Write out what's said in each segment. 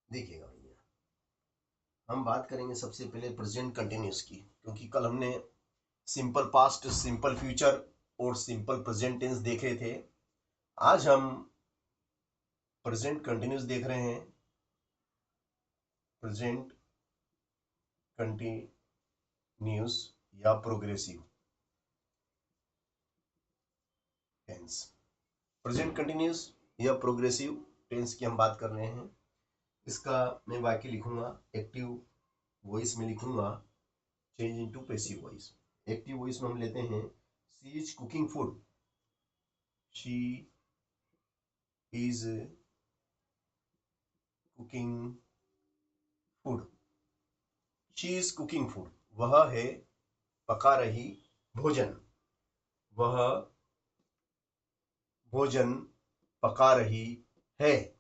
देखिएगा भैया, हम बात करेंगे सबसे पहले प्रेजेंट कंटिन्यूस की, क्योंकि कल हमने सिंपल पास्ट, सिंपल फ्यूचर और सिंपल प्रेजेंट टेंस देख रहे थे। आज हम प्रेजेंट कंटिन्यूस देख रहे हैं। प्रेजेंट कंटिन्यूस या प्रोग्रेसिव टेंस। प्रेजेंट कंटिन्यूस या प्रोग्रेसिव टेंस की हम बात कर रहे हैं। इसका मैं वाक्य लिखूंगा, एक्टिव वॉइस में लिखूंगा, change into passive voice. Active voice में हम लेते हैं, she is cooking food. She is cooking food. She is cooking food, वह है पका रही भोजन। वह भोजन पका रही है।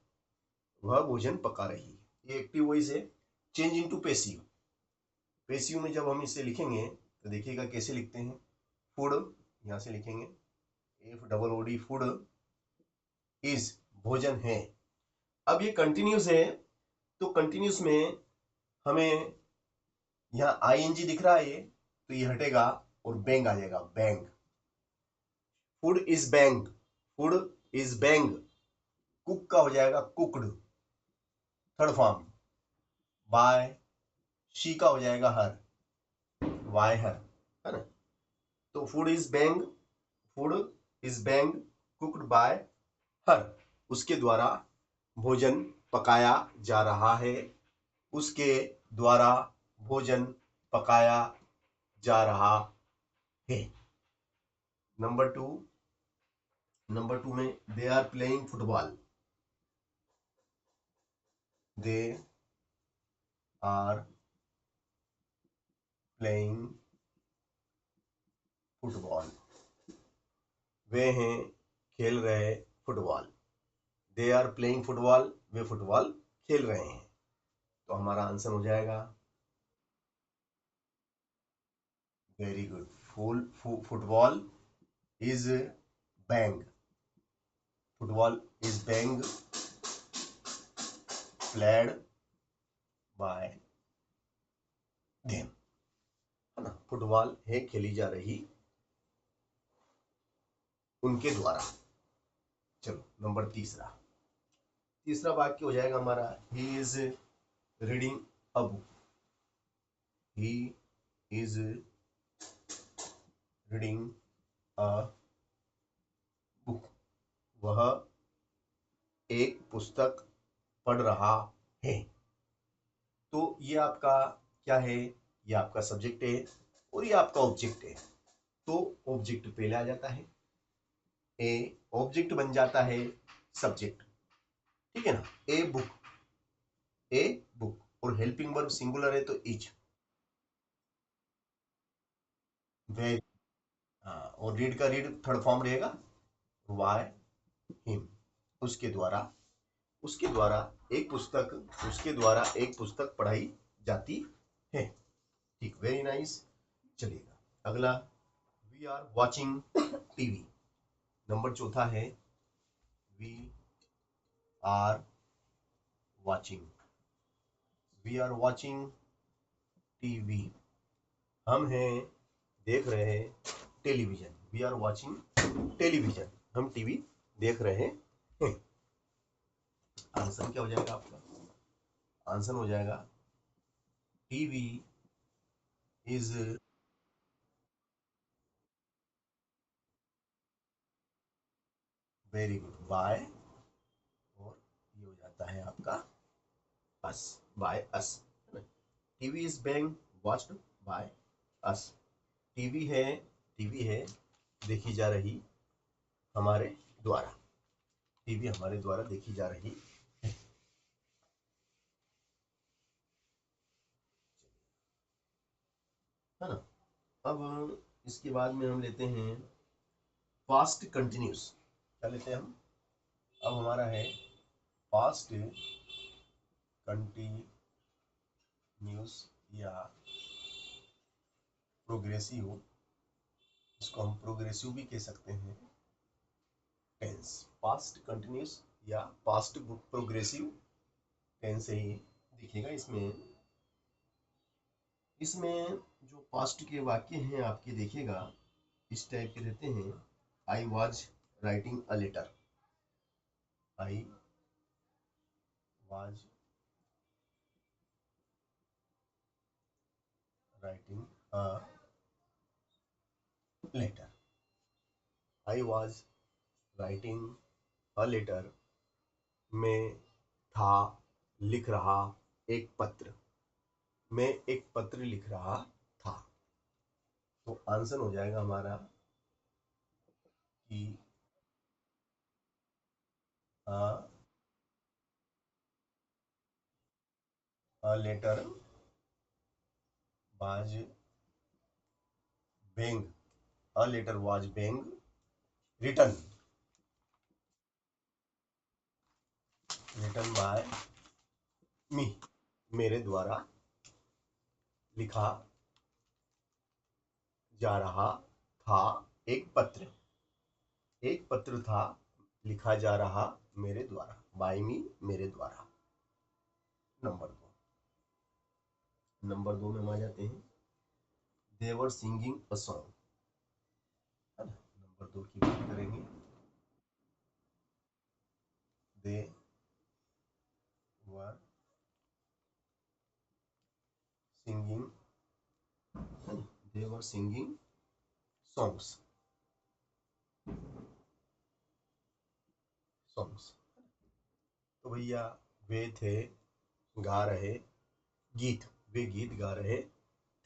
वह भोजन पका रही है। ये एक्टिव वॉइस है। Change into passive. पैसिव में जब हम इसे लिखेंगे तो देखिएगा कैसे लिखते हैं। फूड, यहां से लिखेंगे F double O D, food is भोजन है। अब ये कंटिन्यूस है, तो कंटिन्यूस में हमें यहाँ आई एन जी दिख रहा है, तो ये हटेगा और बैंग आ जाएगा, being. Food is being, food is being. Cook का हो जाएगा cooked, third form. By, she का हो जाएगा हर, वाय हर, है ना। तो food is being, food is being cooked by her. उसके द्वारा भोजन पकाया जा रहा है। उसके द्वारा भोजन पकाया जा रहा है। नंबर टू, नंबर टू में they are playing football. They are playing football, वे हैं खेल रहे football. They are playing football, वे फुटबॉल खेल रहे हैं। तो हमारा आंसर हो जाएगा, very good, football is being, football is being played by them, है ना। फुटबॉल है खेली जा रही उनके द्वारा। चलो नंबर तीसरा, तीसरा वाक्य हो जाएगा हमारा, he is reading a book. He is reading a book, वह एक पुस्तक पढ़ रहा है। तो ये आपका क्या है, ये आपका सब्जेक्ट है और ये आपका ऑब्जेक्ट है। तो ऑब्जेक्ट पहले आ जाता है, ए ऑब्जेक्ट बन जाता है सब्जेक्ट, ठीक है ना। ए बुक, ए बुक, और हेल्पिंग वर्ब सिंगुलर है तो इज। वे, और रीड का रीड थर्ड फॉर्म रहेगा, वाई हिम। उसके द्वारा, उसके द्वारा एक पुस्तक, उसके द्वारा एक पुस्तक पढ़ाई जाती है। ठीक, वेरी नाइस। चलिएगा अगला, वी आर वॉचिंग टीवी। नंबर चौथा है, we are watching, we are watching TV, हम हैं देख रहे हैं television. We are watching television, हम टीवी देख रहे हैं। आंसर क्या हो जाएगा आपका, आंसर हो जाएगा TV is, very good, by, और ये हो जाता है आपका us, by us. TV is being watched by us. TV है, टीवी है देखी जा रही हमारे द्वारा, टीवी हमारे द्वारा देखी जा रही है ना। अब इसके बाद में हम लेते हैं पास्ट कंटिन्यूस। क्या लेते हैं हम, अब हमारा है पास्ट कंटिन्यूस या प्रोग्रेसिव, इसको हम प्रोग्रेसिव भी कह सकते हैं टेंस। पास्ट कंटिन्यूस या पास्ट प्रोग्रेसिव पेन से ही देखिएगा। इसमें जो पास्ट के वाक्य हैं आपके देखिएगा इस टाइप के रहते हैं। I was writing a letter, I was writing a letter, I was writing a letter, मैं था लिख रहा एक पत्र, मैं एक पत्र लिख रहा था। तो आंसर हो जाएगा हमारा कि a letter was being a letter was being written by me, मेरे द्वारा लिखा जा रहा था एक पत्र था लिखा जा रहा मेरे द्वारा, बाय मी, मेरे द्वारा। नंबर दो में हम आ जाते हैं। दे वर सिंगिंग अ सॉन्ग, है ना। नंबर दो की बात करेंगे। They were singing, they were singing songs, songs. तो भैया वे थे गा रहे गीत, वे गीत गा रहे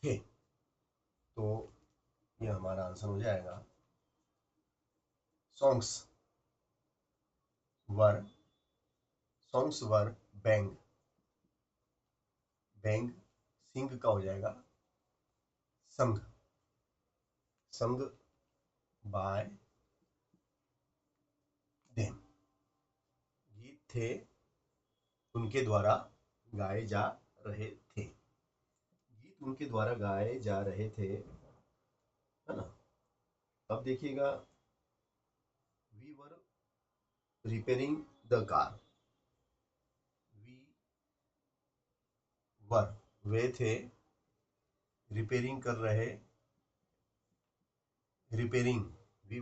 थे। तो ये हमारा आंसर हो जाएगा songs were, songs were being, being sing का हो जाएगा संग, संग बाय देम। गीत थे उनके द्वारा गाए जा रहे थे, गीत उनके द्वारा गाए जा रहे थे, है ना। अब देखिएगा we were repairing the car, we were वे थे रिपेयरिंग कर रहे, repairing we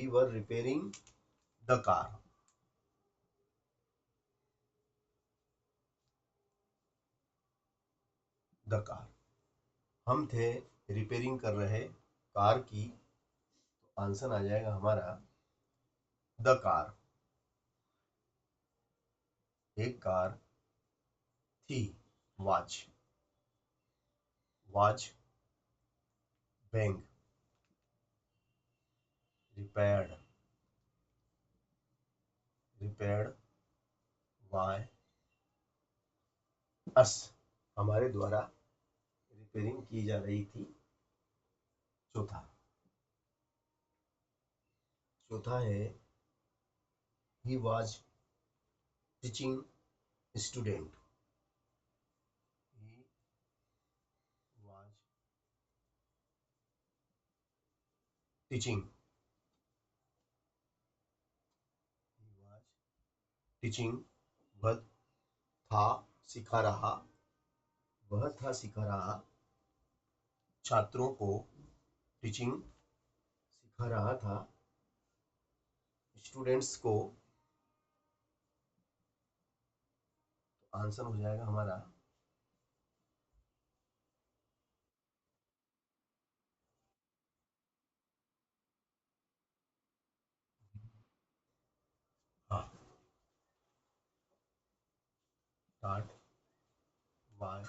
were repairing the car, the car, हम थे रिपेयरिंग कर रहे कार की। तो आंसर आ जाएगा हमारा द कार, एक कार थी, was, was being repaired, repaired by us, हमारे द्वारा रिपेयरिंग की जा रही थी। चौथा, चौथा है he was teaching student, he was teaching, he was teaching, वह था सिखा रहा, वह था सिखा रहा छात्रों को, टीचिंग सिखा रहा था स्टूडेंट्स को। तो आंसर हो जाएगा हमारा हाँ, स्टार्ट बाय,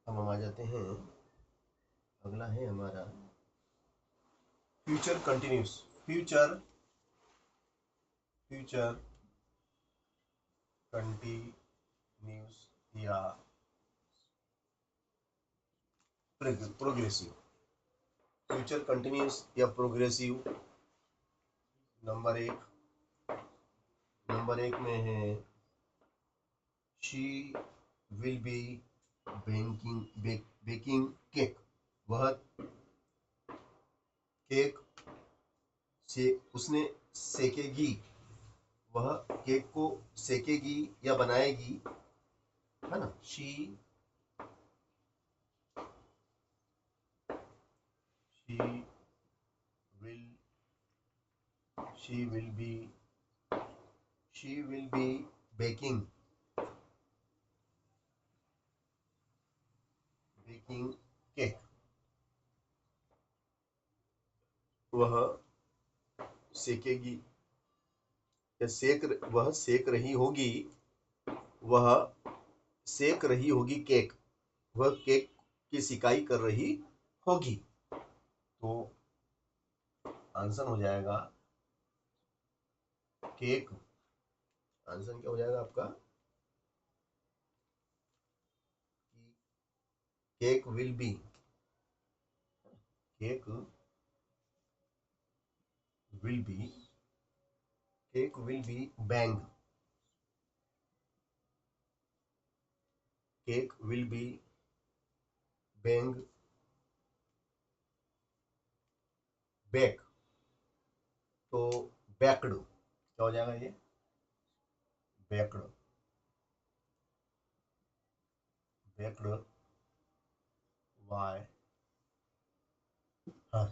अब हम आ जाते हैं, अगला है हमारा future continuous, future, future continuous या प्रोग्रेसिव, फ्यूचर कंटिन्यूस या प्रोग्रेसिव। नंबर एक, नंबर एक में है she will be baking cake, वह केक से उसने सेकेगी, वह केक को सेकेगी या बनाएगी, है ना। She will she will be she will be baking cake, वह सेकेगी या वह सेक रही होगी, वह सेक रही होगी केक, वह केक की सिकाई कर रही होगी। तो आंसर हो जाएगा केक, आंसर क्या हो जाएगा आपका, cake will be, cake will be cake will be being, cake will be being baked, तो बेक्ड क्या हो जाएगा ये, बेक्ड बेक्ड वाई, हाँ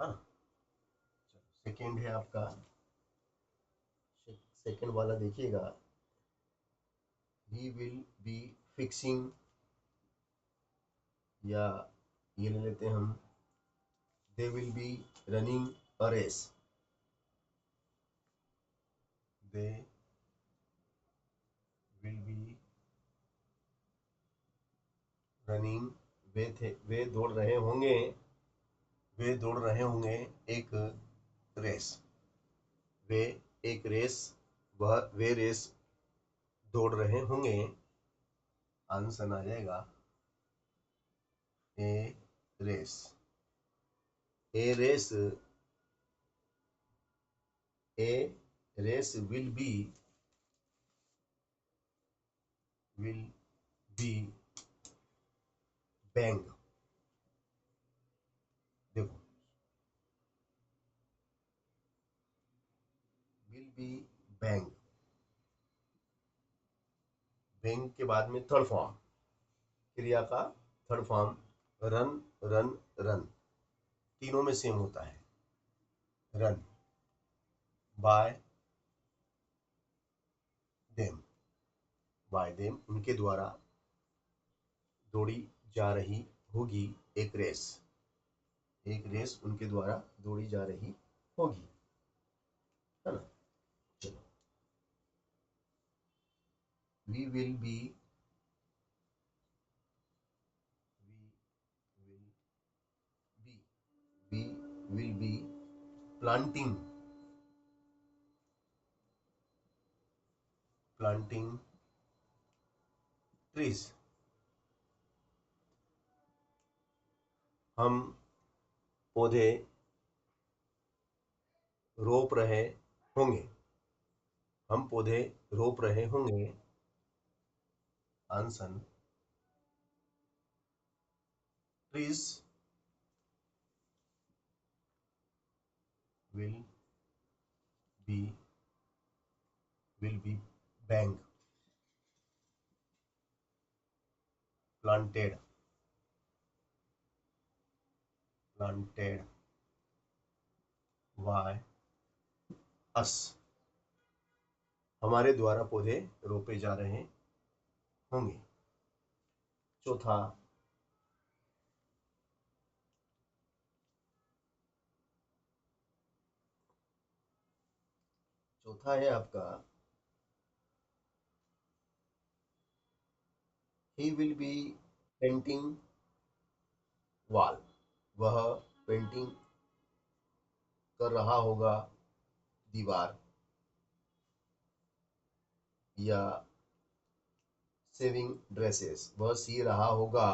हाँ। सेकेंड है आपका, सेकेंड वाला देखिएगा, ही विल बी फिक्सिंग, या ये ले लेते हैं हम, they will be running a race, they will be running, वे दौड़ रहे होंगे, वे दौड़ रहे होंगे एक रेस, वे एक रेस, वे रेस दौड़ रहे होंगे, आंसर आ जाएगा a race, a race, a race will be being, देखो विल बी बैंग, बैंग के बाद में थर्ड फॉर्म, क्रिया का third form, run run run, तीनों में सेम होता है, run by them, by them उनके द्वारा दौड़ी जा रही होगी एक रेस, एक रेस उनके द्वारा दौड़ी जा रही होगी, है ना। चलो, we will be we will be we will be planting planting trees, हम पौधे रोप रहे होंगे, हम पौधे रोप रहे होंगे, answer trees will be bang planted by us, हमारे द्वारा पौधे रोपे जा रहे होंगे। चौथा, चौथा है आपका, he will be painting wall, वह पेंटिंग कर रहा होगा दीवार, या सेविंग ड्रेसेस, वह सी रहा होगा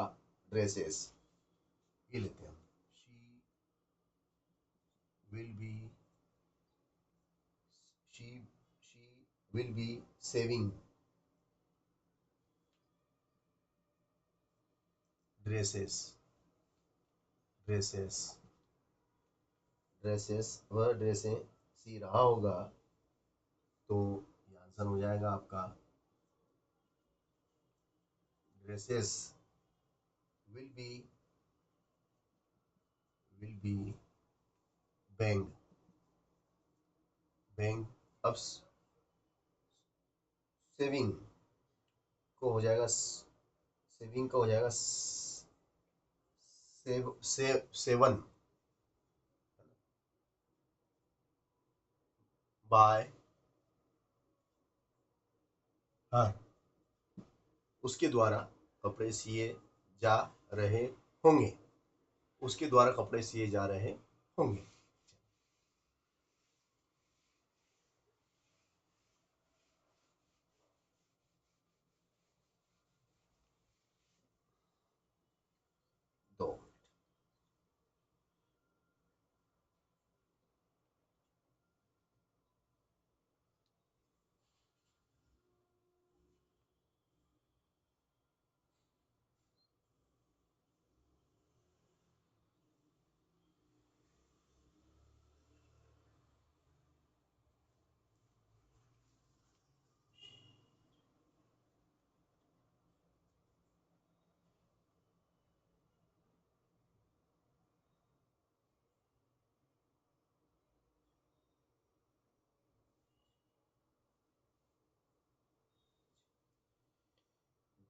ड्रेसेस, ये लेते हैं हम, she will be she she will be saving dresses, dresses, dresses, वह ड्रेसें सी रहा होगा, तो ये आंसर हो जाएगा आपका dresses will be being, bang. अब सेविंग को हो जाएगा, सेविंग का हो जाएगा सेवन, बाय हर, उसके द्वारा कपड़े सिए जा रहे होंगे, उसके द्वारा कपड़े सिए जा रहे होंगे।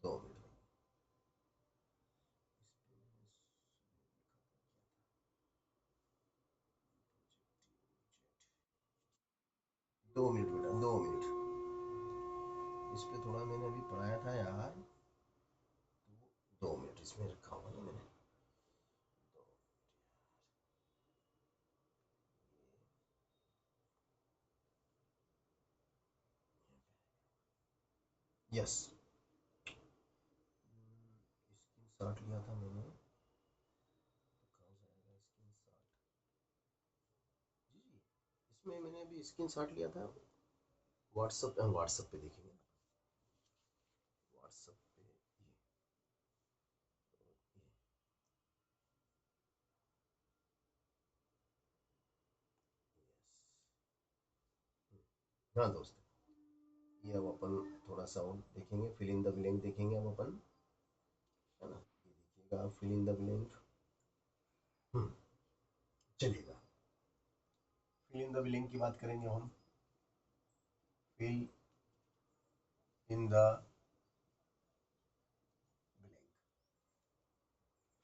2 मिनट, 2 मिनट बेटा, 2 मिनट। इस पे थोड़ा मैंने अभी पढ़ाया था यार, 2 मिनट इसमें रखा हुआ ना मैंने। यस, स्क्रीन शॉट लिया था मैंने, कहाँ जाएगा स्क्रीन शॉट? जी जी, इसमें मैंने अभी स्क्रीन शॉट लिया था, व्हाट्सएप, व्हाट्सएप पे देखेंगे, व्हाट्सएप पे हाँ दोस्त, ये अब अपन थोड़ा सा और देखेंगे, फिल इन द ब्लैंक देखेंगे अब अपन, है ना? ये देखिएगा, फिल इन द ब्लैंक। चलिएगा, फिल इन द ब्लैंक की बात करेंगे हम। Fill in the blank,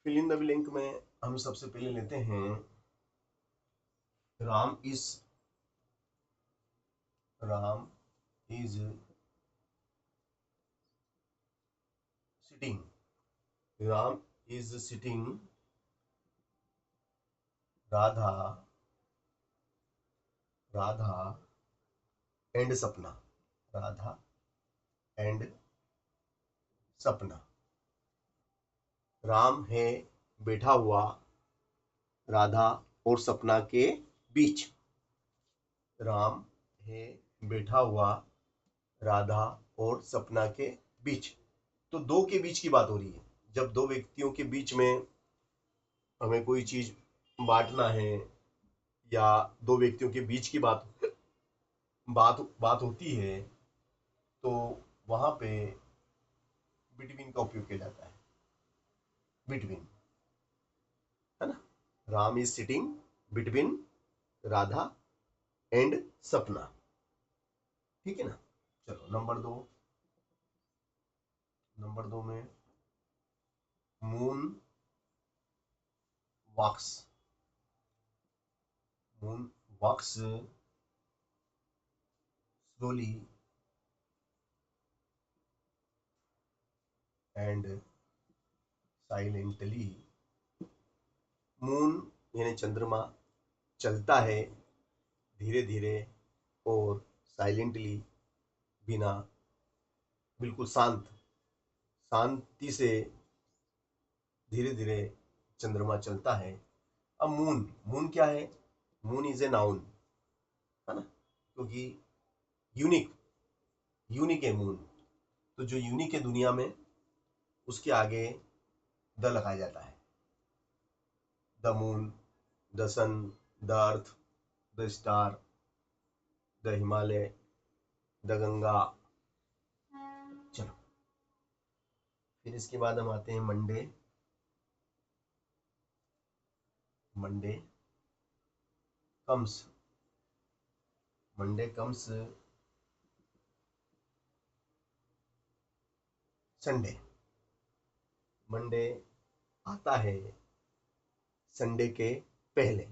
fill in the blank में हम सबसे पहले लेते हैं Ram is, Ram is sitting, Ram is sitting, Radha, Radha and Sapna, Radha and सपना। राम है बैठा हुआ राधा और सपना के बीच, राम है बैठा हुआ राधा और सपना के बीच। तो दो के बीच की बात हो रही है, जब दो व्यक्तियों के बीच में हमें कोई चीज बांटना है, या दो व्यक्तियों के बीच की बात बात होती है, तो वहां पे बिटवीन का उपयोग किया जाता है, बिटवीन, है ना? Ram is sitting between Radha and Sapna, ठीक है ना? चलो नंबर दो में moon walks, moon walks slowly and silently, moon यानी चंद्रमा चलता है धीरे धीरे और साइलेंटली, बिना, बिल्कुल शांति से धीरे धीरे चंद्रमा चलता है। अब मून, मून क्या है? मून इज ए नाउन, है ना? क्योंकि यूनिक, यूनिक है मून, तो जो यूनिक है दुनिया में, उसके आगे द लगाया जाता है। The moon, the sun, the earth, the star, the Himalaya, the Ganga. चलो, फिर इसके बाद हम आते हैं Monday. Monday comes, Monday comes Sunday. Monday आता है संडे के पहले,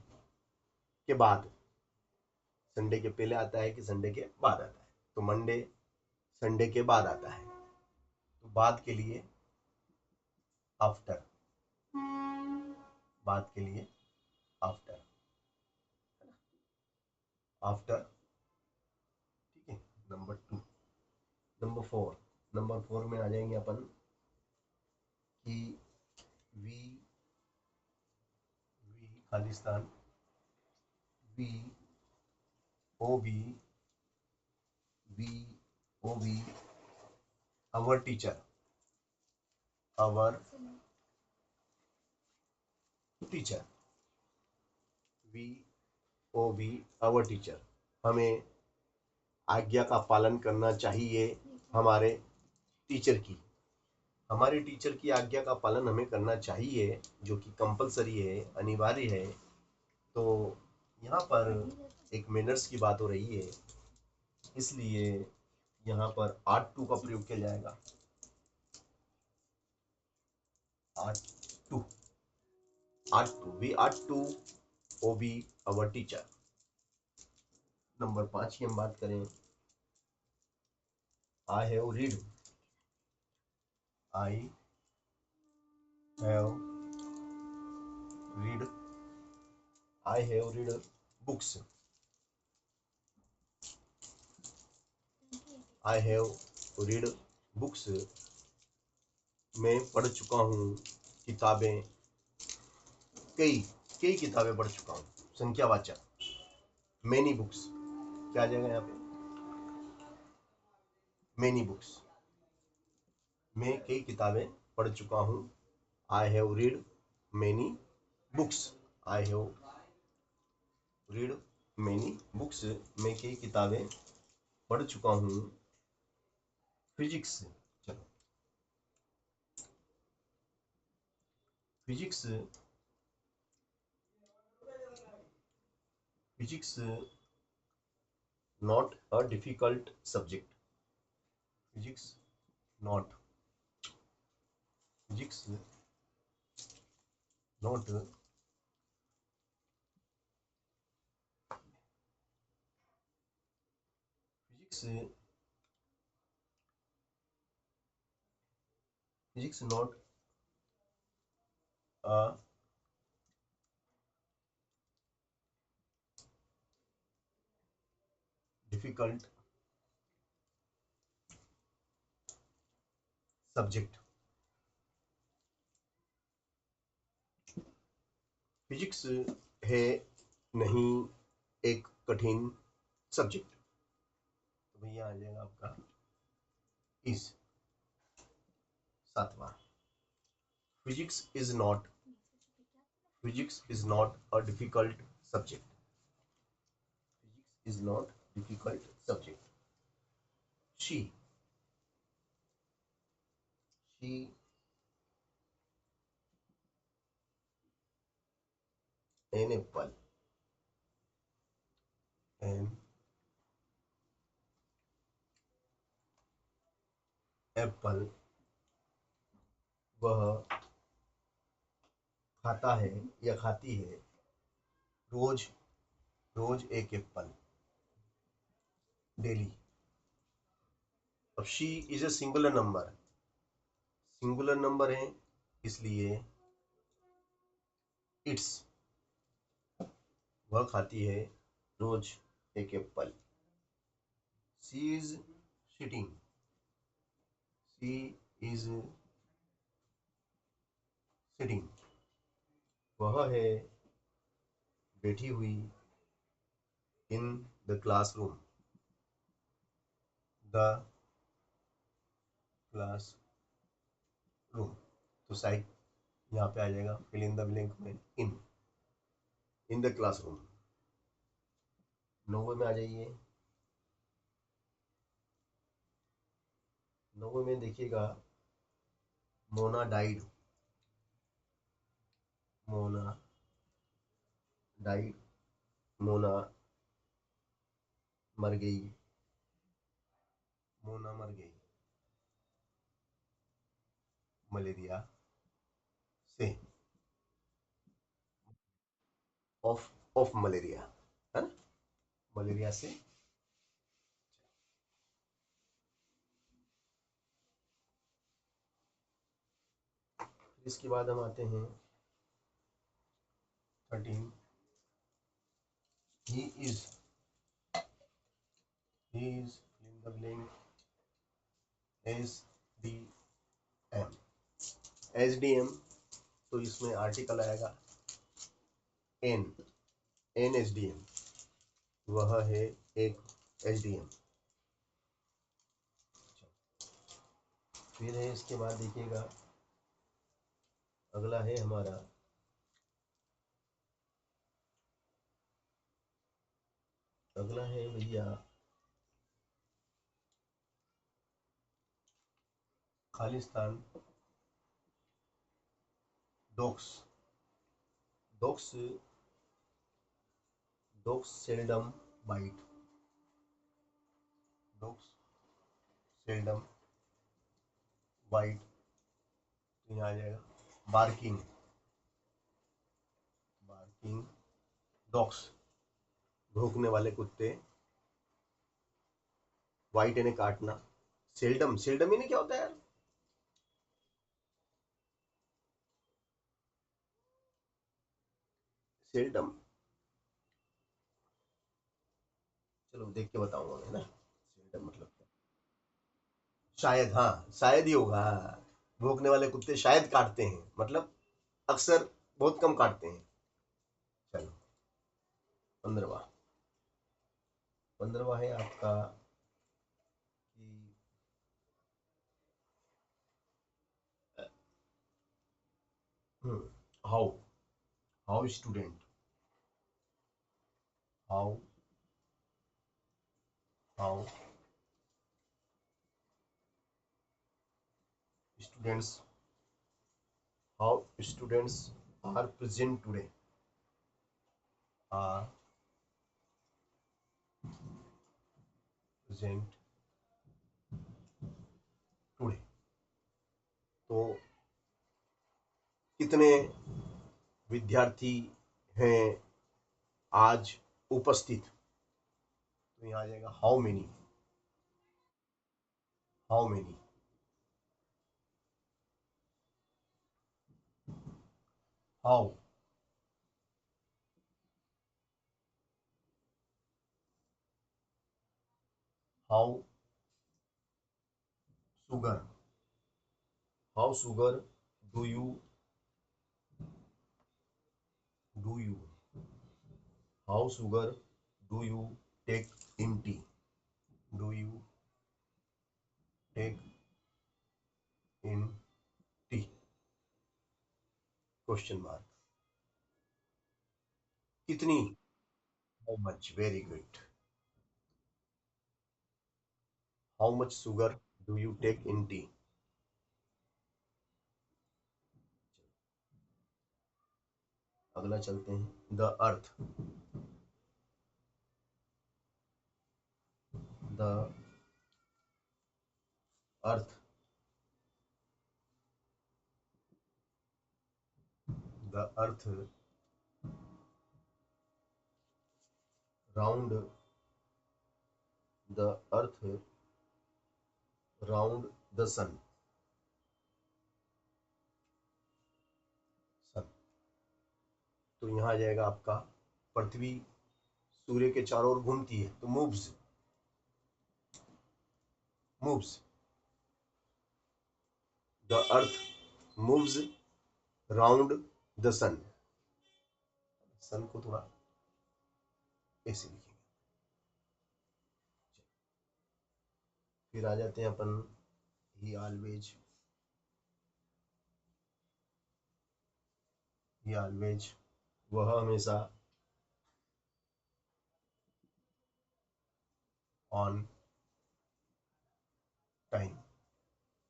के बाद। संडे के पहले आता है कि संडे के बाद आता है? तो मंडे संडे के बाद आता है, तो बाद के लिए आफ्टर, बाद के लिए आफ्टर, आफ्टर। ठीक है, नंबर 2। नंबर 4 में आ जाएंगे अपन कि we Khalistan, we obey our teacher, our teacher, we obey our teacher. हमें आज्ञा का पालन करना चाहिए हमारे टीचर की। हमारे टीचर की आज्ञा का पालन हमें करना चाहिए, जो कि कंपलसरी है, अनिवार्य है। तो यहाँ पर एक मैनर्स की बात हो रही है, इसलिए यहाँ पर आर्ट टू का प्रयोग किया जाएगा। Ought to, we ought to obey our teacher. Number 5 की हम बात करें, I have read, I have read, I have read books, I have read books, मैं पढ़ चुका हूँ किताबें, कई कई किताबें पढ़ चुका हूँ, संख्यावाचक। मेनी बुक्स क्या आ जाएगा यहाँ पे? मेनी बुक्स, मैं कई किताबें पढ़ चुका हूँ। आई have read many books, I have read many books, मैं कई किताबें पढ़ चुका हूँ। फिजिक्स, चलो, physics not a difficult subject, physics not, physics not physics not a difficult subject. Physics है नहीं एक कठिन सब्जेक्ट। तो भैया आ जाएगा आपका इस 7वां, physics is not a difficult subject, physics is not difficult subject. She an apple, an apple, वह खाता है या खाती है रोज रोज एक एप्पल, डेली। अब she is a singular number है, इसलिए इट्स, वह खाती है रोज एक apple. She is sitting, she is sitting, वह है बैठी हुई in the classroom, the class room. तो यहाँ पे आ जाएगा फिल इन द ब्लैंक में इन द क्लासरूम। 90 में आ जाइए। 90 में देखिएगा मोना डाइड, मोना डाइड, मोना मर गई, मोना मर गई मलेरिया से, ऑफ मलेरिया, है ना, मलेरिया से। इसके बाद हम आते हैं 13। He is in the blank S D M. S D M तो इसमें आर्टिकल आएगा an, an S D M, वह है एक एस डी एम। फिर है इसके बाद देखिएगा अगला है हमारा अगला है भैया Khalistan dogs, dogs dogs seldom bite, dogs seldom bite. तो यहाँ आ जाएगा बार्किंग, बार्किंग डॉग्स, भौंकने वाले कुत्ते, वाइट यानी काटना, सेल्डम, सेल्डम यानी क्या होता है यार? सेल्डम, चलो देख के बताऊंगा मैं ना, सेल्डम मतलब क्या। शायद, हाँ शायद ही होगा, हाँ। भौंकने वाले कुत्ते शायद काटते हैं, मतलब अक्सर बहुत कम काटते हैं। चलो 15वां, 15वां है आपका कि how, how student, how how students, how students are present today, are present today. तो कितने विद्यार्थी हैं आज उपस्थित, तो यहाँ आ जाएगा how many, how many, how, how sugar, how sugar do you, how sugar do you take in tea, do you take in tea, question mark. कितनी, how much, very good, how much sugar do you take in tea. अगला चलते हैं the earth, the earth, the earth round, the earth round the sun, sun. तो यहाँ आ जाएगा आपका पृथ्वी सूर्य के चारों ओर घूमती है, तो moves, moves, the earth moves round the sun, sun को थोड़ा ऐसे लिखेंगे। फिर आ जाते हैं अपन ही ऑलवेज, ही ऑलवेज, वह हमेशा, ऑन टाइम,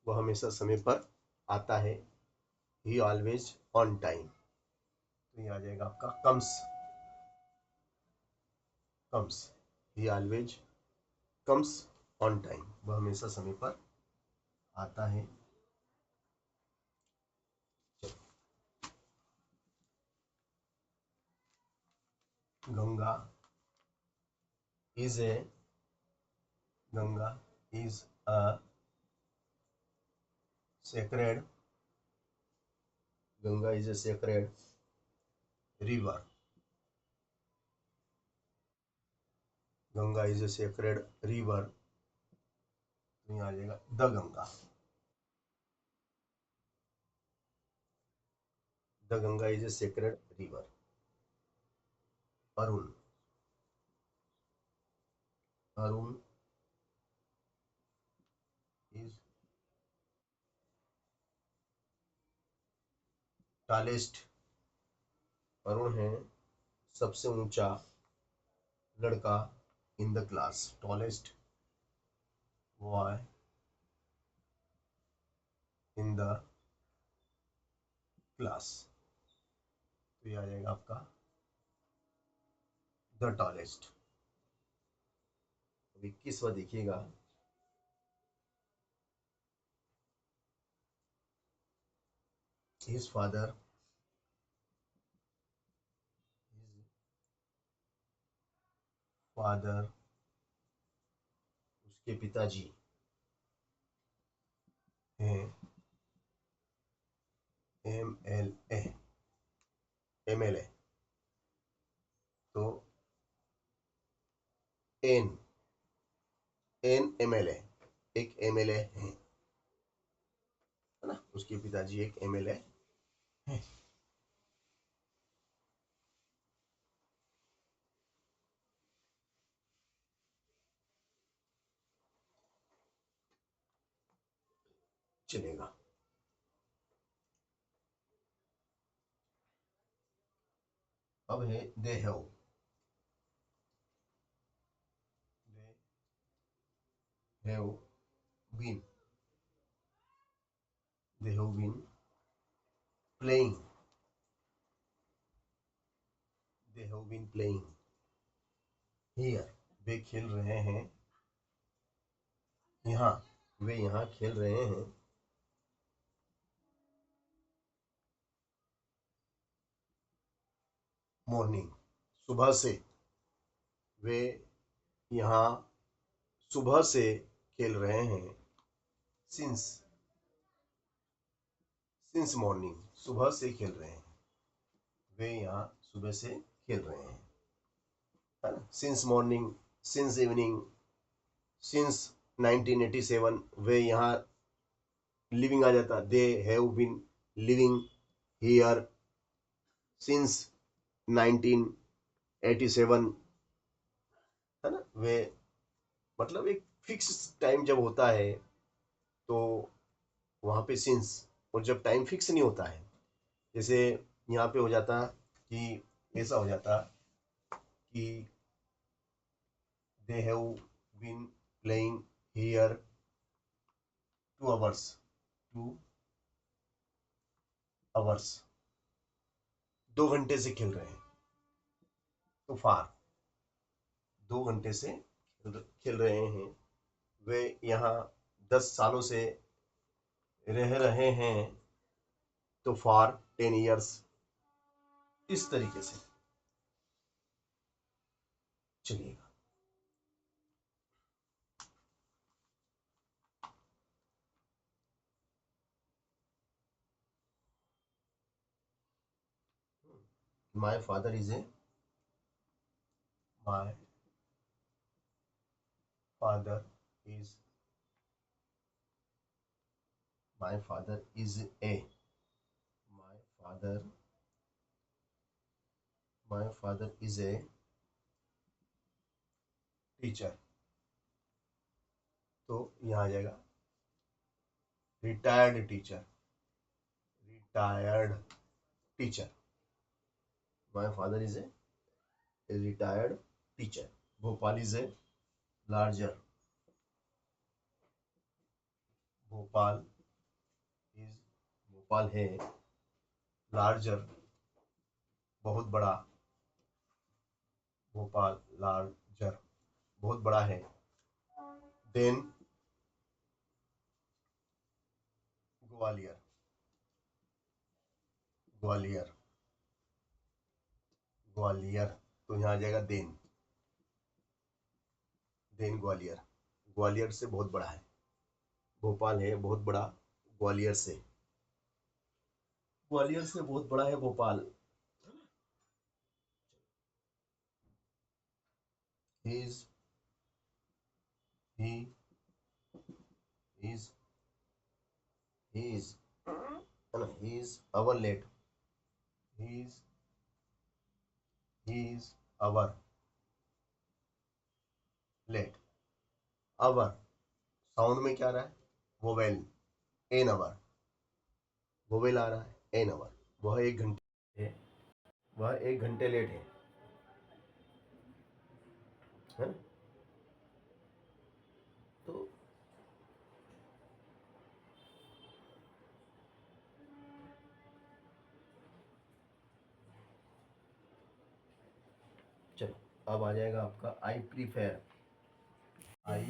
वह हमेशा समय पर आता है, ही ऑलवेज ऑन टाइम। तो ये आ जाएगा आपका comes, comes, he always comes on time, वह हमेशा समय पर आता है। Ganga is a, Ganga is a sacred, Ganga is a sacred river, Ganga is a sacred river। तो यहाँ आ जाएगा the Ganga, the Ganga is a sacred river। Arun, Arun is tallest, Arun है सबसे ऊंचा लड़का in the class, tallest boy in the class. तो ये आ जाएगा आपका द टॉलेस्ट। अब 21वां देखिएगा, हिज फादर, फादर, उसके पिताजी हैं MLA, MLA। तो एन, MLA, एक MLA है ना, उसके पिताजी एक MLA है। चलेगा। अब है they have, they have been, they have been playing, they have been playing here, वे खेल रहे हैं यहाँ, वे यहाँ खेल रहे हैं। मॉर्निंग, सुबह से, वे यहाँ सुबह से खेल रहे हैं। सिंस, सिंस मॉर्निंग, सुबह से खेल रहे हैं, वे यहाँ सुबह से खेल रहे हैं, है ना। Since morning, since evening, since 1987, वे यहाँ लिविंग आ जाता, they have been living here since 1987, है ना। वे मतलब एक फिक्स टाइम जब होता है तो वहाँ पे सिंस, और जब टाइम फिक्स नहीं होता है, जैसे यहाँ पे हो जाता कि ऐसा हो जाता कि they have been playing here 2 hours, 2 hours, 2 घंटे से खेल रहे हैं। तो फार, 2 घंटे से खेल रहे हैं, वे यहाँ 10 सालों से रह रहे हैं, तो फॉर 10 years, इस तरीके से चलिएगा। My father is a, my father is, my father is a, my father, my father is a teacher. तो यहाँ आ जाएगा retired teacher, retired teacher. My father is a retired teacher. Bhopal is a larger, Bhopal is, Bhopal है, larger बहुत बड़ा, Bhopal larger बहुत बड़ा है, देन ग्वालियर, ग्वालियर, ग्वालियर, तो यहाँ आ जाएगा देन, देन ग्वालियर, ग्वालियर से बहुत बड़ा है, भोपाल है बहुत बड़ा, ग्वालियर से, ग्वालियर से बहुत बड़ा है Bhopal. Is, he is, he is, है ना, he is hour late, he is hour late, hour sound में क्या आ रहा है, वोवेल, एन आवर, वोवेल आ रहा है, एन आवर, वह 1 घंटे है, वह 1 घंटे लेट है ना। तो चलो अब आ जाएगा आपका आई प्रीफेयर, आई